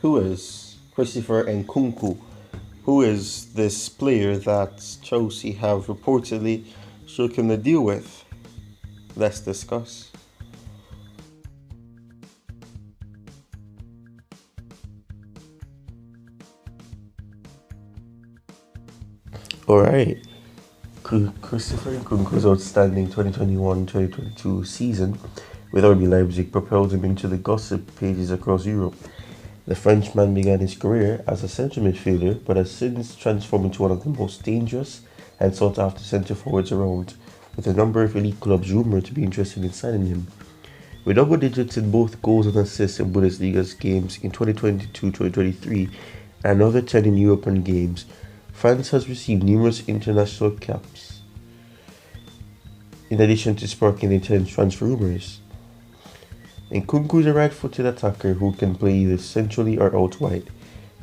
Who is Christopher Nkunku? Who is this player that Chelsea have reportedly stricken the deal with? Let's discuss. Alright, Christopher Nkunku's outstanding 2021-2022 season with RB Leipzig propelled him into the gossip pages across Europe. The Frenchman began his career as a central midfielder but has since transformed into one of the most dangerous and sought after centre forwards around, with a number of elite clubs rumoured to be interested in signing him. With double digits in both goals and assists in Bundesliga's games in 2022-2023 and another 10 in European games, France has received numerous international caps, in addition to sparking intense transfer rumours. Nkunku is a right-footed attacker who can play either centrally or out wide.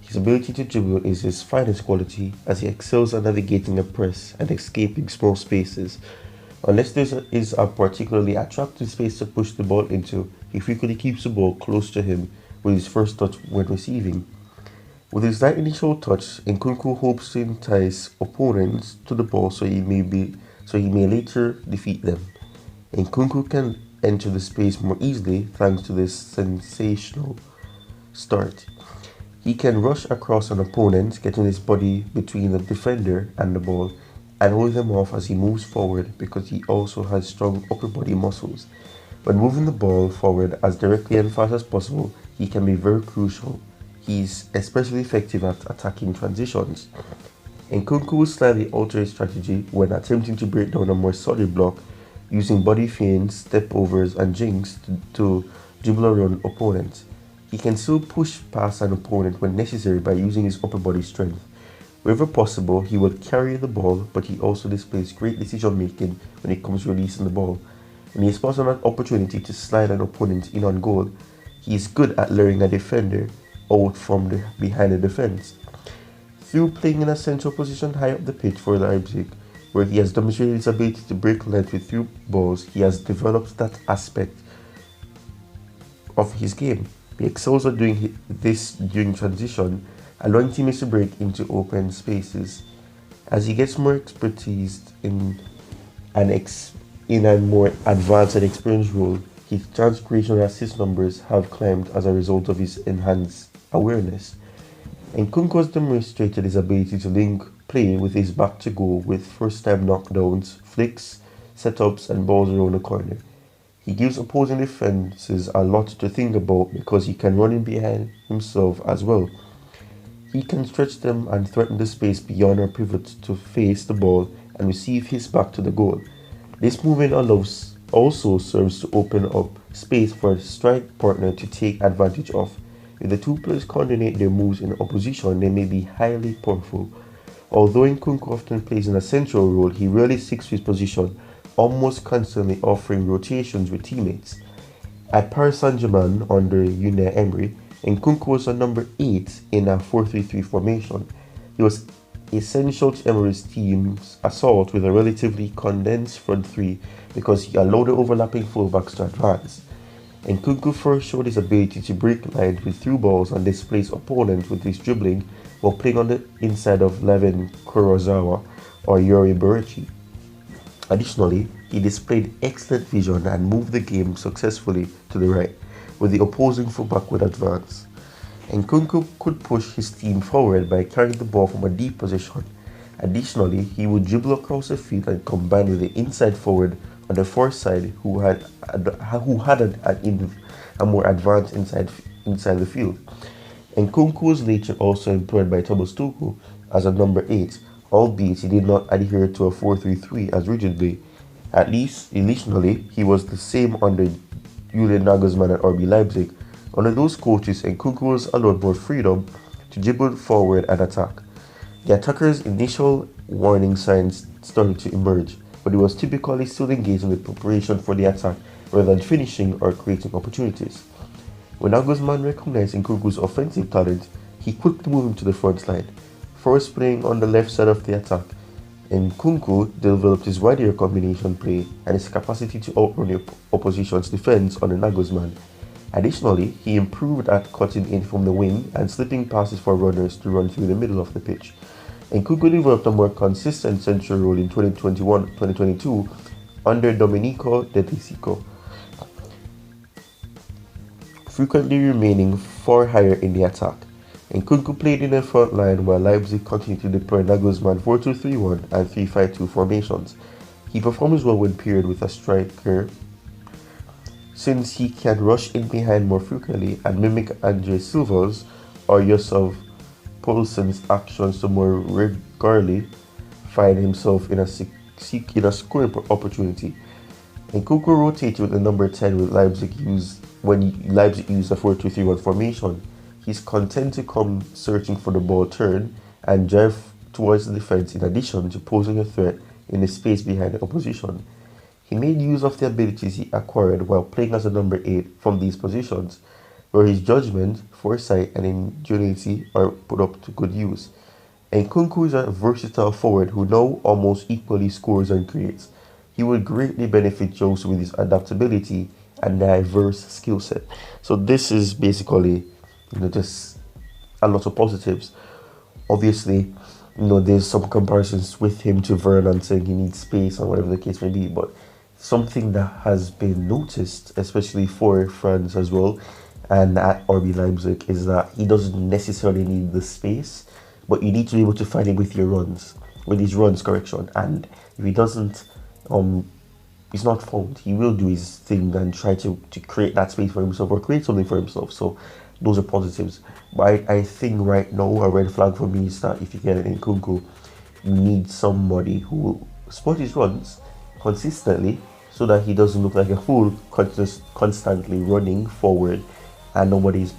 His ability to dribble is his finest quality, as he excels at navigating a press and escaping small spaces. Unless there is a particularly attractive space to push the ball into, he frequently keeps the ball close to him with his first touch when receiving. With his light initial touch, Nkunku hopes to entice opponents to the ball so he may later defeat them. Nkunku can enter the space more easily thanks to this sensational start. He can rush across an opponent, getting his body between the defender and the ball, and hold them off as he moves forward because he also has strong upper body muscles. When moving the ball forward as directly and fast as possible, he can be very crucial. He's especially effective at attacking transitions. Nkunku will slightly alter his strategy when attempting to break down a more solid block, using body feints, step overs, and jinks to dribble around opponents. He can still push past an opponent when necessary by using his upper body strength. Wherever possible, he will carry the ball, but he also displays great decision making when it comes to releasing the ball. When he spots an opportunity to slide an opponent in on goal, he is good at luring a defender out from behind the defense. Through playing in a central position high up the pitch for Leipzig, where he has demonstrated his ability to break length with through balls, he has developed that aspect of his game. He excels at doing this during transition, allowing teammates to break into open spaces. As he gets more expertise in a more advanced and experienced role, his chance creation and assist numbers have climbed as a result of his enhanced awareness. Nkunku has demonstrated his ability to link play with his back to goal with first-time knockdowns, flicks, setups, and balls around the corner. He gives opposing defenses a lot to think about because he can run in behind himself as well. He can stretch them and threaten the space beyond or pivot to face the ball and receive his back to the goal. This movement also serves to open up space for a strike partner to take advantage of. If the two players coordinate their moves in opposition, they may be highly powerful. Although Nkunku often plays in a central role, he rarely sticks to his position, almost constantly offering rotations with teammates. At Paris Saint-Germain under Unai Emery, Nkunku was a number 8 in a 4-3-3 formation. He was essential to Emery's team's assault with a relatively condensed front three because he allowed the overlapping fullbacks to advance. Nkunku first showed his ability to break lines with through balls and displace opponents with his dribbling while playing on the inside of Levin Kurosawa or Yuri Berici. Additionally, he displayed excellent vision and moved the game successfully to the right, where the opposing fullback would advance. Nkunku could push his team forward by carrying the ball from a deep position. Additionally, he would dribble across the field and combine with the inside forward on the far side who had a more advanced inside the field. Nkunku was later also employed by Thomas Tuchel as a number 8, albeit he did not adhere to a 4-3-3 as rigidly. At least initially, he was the same under Julian Nagelsmann at RB Leipzig. Under those coaches, Nkunku was allowed more freedom to dribble forward and attack. The attacker's initial warning signs started to emerge, but he was typically still engaged in the preparation for the attack rather than finishing or creating opportunities. When Nagelsmann recognized Nkunku's offensive talent, he quickly moved him to the front line, first playing on the left side of the attack. Nkunku developed his wide area combination play and his capacity to outrun the opposition's defense under Nagelsmann. Additionally, he improved at cutting in from the wing and slipping passes for runners to run through the middle of the pitch. Nkunku developed a more consistent central role in 2021-2022 under Domenico De Tessico, frequently remaining far higher in the attack. Nkunku played in the front line while Leipzig continued to deploy Nagelsmann 4-2-3-1 and 3-5-2 formations. He performs well when paired with a striker since he can rush in behind more frequently and mimic Andre Silva's or Yusuf Poulsen's actions to more regularly find himself in a scoring opportunity. Nkunku rotated with the number 10 with Leipzig when Leipzig used a 4-2-3-1 formation. He's content to come searching for the ball turn and drive towards the defense in addition to posing a threat in the space behind the opposition. He made use of the abilities he acquired while playing as a number 8 from these positions, where his judgment, foresight and ingenuity are put up to good use. Nkunku is a versatile forward who now almost equally scores and creates. He would greatly benefit Chelsea with his adaptability and diverse skill set. So this is basically, just a lot of positives. Obviously, there's some comparisons with him to Vernon saying he needs space or whatever the case may be, but something that has been noticed, especially for France as well, and at RB Leipzig, is that he doesn't necessarily need the space, but you need to be able to find it with your runs, with his runs, correction. And if he doesn't, he's not found, he will do his thing and try to create that space for himself or create something for himself. So those are positives. But I think right now a red flag for me is that if you get an Nkunku, you need somebody who will spot his runs consistently so that he doesn't look like a fool constantly running forward and nobody's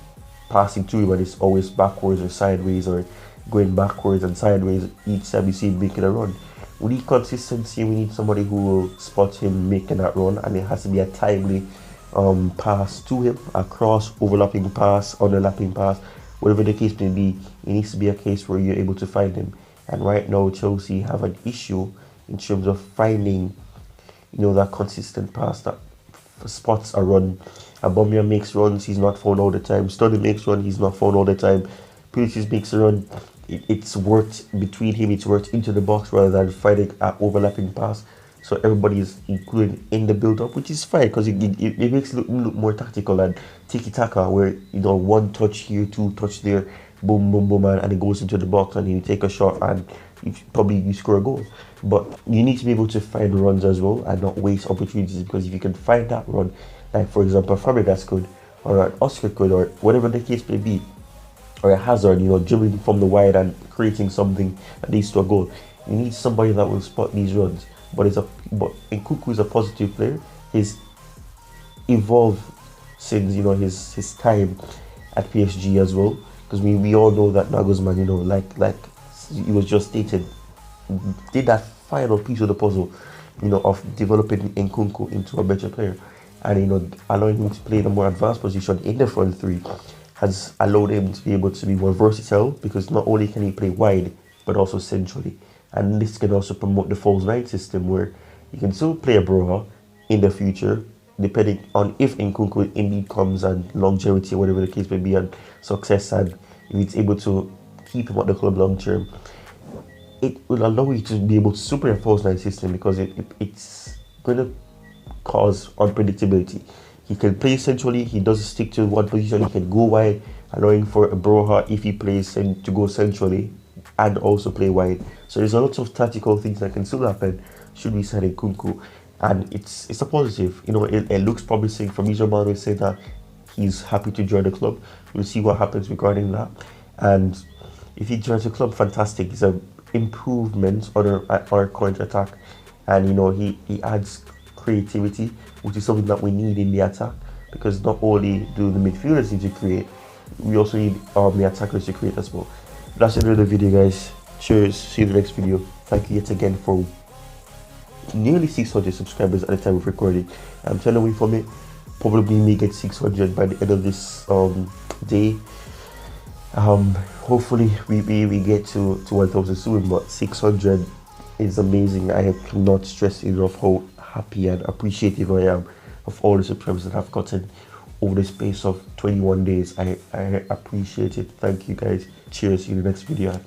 passing through him and it's always backwards or sideways or going backwards and sideways each time you see him making a run. We need consistency. We need somebody who will spot him making that run, and it has to be a timely pass to him, a cross, overlapping pass, underlapping pass, whatever the case may be. It needs to be a case where you're able to find him. And right now Chelsea have an issue in terms of finding that consistent pass that spots a run. Aubameyang makes runs, he's not found all the time. Sterling makes run, he's not found all the time. Pulisic makes a run, it's worked between him, it's worked into the box rather than finding an overlapping pass. So everybody is included in the build-up, which is fine because it makes it look more tactical and tiki-taka, where one touch here, two touch there, boom, boom, boom, and it goes into the box and you take a shot and you score a goal. But you need to be able to find runs as well and not waste opportunities, because if you can find that run, like for example Fabregas could, or an Oscar could, or whatever the case may be, or a Hazard, dribbling from the wide and creating something that leads to a goal. You need somebody that will spot these runs. But Nkunku is a positive player. He's evolved since his time at PSG as well. Because we all know that Nagelsmann, like he was just stated, did that final piece of the puzzle, of developing Nkunku into a better player, and allowing him to play in a more advanced position in the front three has allowed him to be able to be more versatile, because not only can he play wide but also centrally. And this can also promote the false nine system, where you can still play a Broha in the future, depending on if Nkunku indeed comes and longevity, or whatever the case may be, and success, and if it's able to keep him at the club long term. It will allow you to be able to super a false nine system, because it's going to cause unpredictability. He can play centrally, he doesn't stick to one position, he can go wide, allowing for a Broha, if he plays, to go centrally and also play wide. So there's a lot of tactical things that can still happen should we sign Nkunku, and it's a positive. It looks promising. From Romano saying that he's happy to join the club. We'll see what happens regarding that, and if he joins the club, fantastic. It's an improvement on our current attack, and he adds creativity, which is something that we need in the attack, because not only do the midfielders need to create, we also need the attackers to create as well. That's the end of the video, guys. Cheers, see you in the next video. Thank you yet again for nearly 600 subscribers at the time of recording. I'm turning away from it. Probably may get 600 by the end of this day. Hopefully we get to 1000 soon, but 600 is amazing. I cannot stress enough how happy and appreciative I am of all the subscribers that I've gotten over the space of 21 days. I appreciate it. Thank you guys. Cheers. See you in the next video.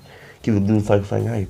Keep the blue flag flying high.